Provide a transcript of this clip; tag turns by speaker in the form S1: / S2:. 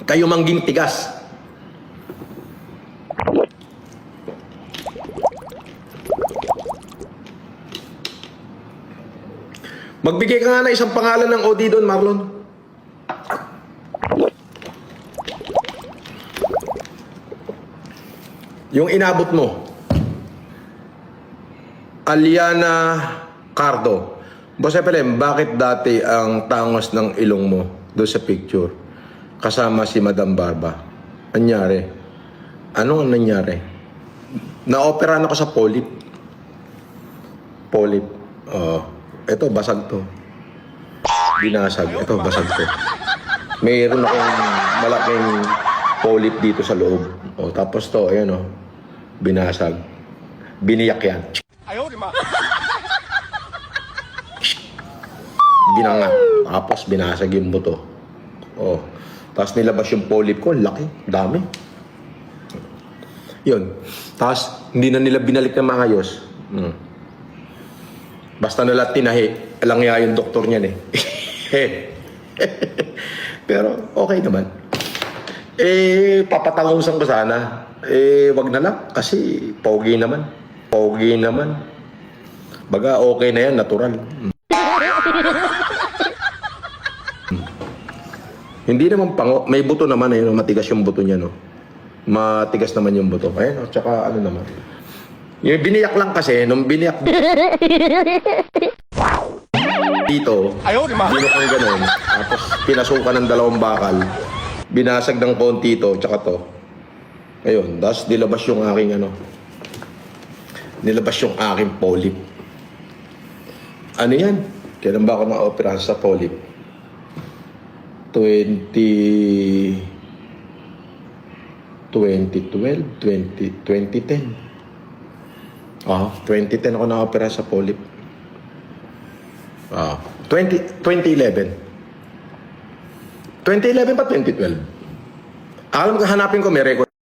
S1: Kayo mangging tigas. Magbigay ka nga na isang pangalan ng OD doon, Marlon. Yung inabot mo. Aliana Cardo. Boss Epelem, bakit dati ang tangos ng ilong mo doon sa picture kasama si Madam Barba? Anyari? Ano ang nangyari? Na-operahan ako sa polyp. Polyp. Ito, basag to. Binasag. Ito, basag to. Mayroon akong malaking polyp dito sa loob. Tapos to, ayan binasag. Biniyak yan.
S2: Ayaw, di ma.
S1: Binangat. Tapos binasag yung buto. Tapos nilabas yung polyp ko. Laki. Dami. Yun. Tapos hindi na nila binalik ng maayos. Basta nila tinahi. Alang nga yung doktor niyan Pero okay naman. Papatangusan ko sana. Wag na lang. Kasi pogi naman. Pogi naman. Baga okay na yan. Natural. Hindi naman pango. May buto naman matigas yung buto niya Matigas naman yung buto. Ayun tsaka ano naman. Yung biniyak lang kasi nung biniyak dito.
S2: Ayaw, di ma.
S1: Binok ng ganun. Tapos pinasukan ng 2 bakal. Binasag ng konti ito tsaka to. Ayun, tapos nilabas yung aking nilabas yung aking polyp. Ano yan? Kailan ba ako na-operahan sa polyp? 2010. 2010 ako na-opera sa polyp. 2011. 2011 pa 2012? Alam ko, hanapin ko, may record.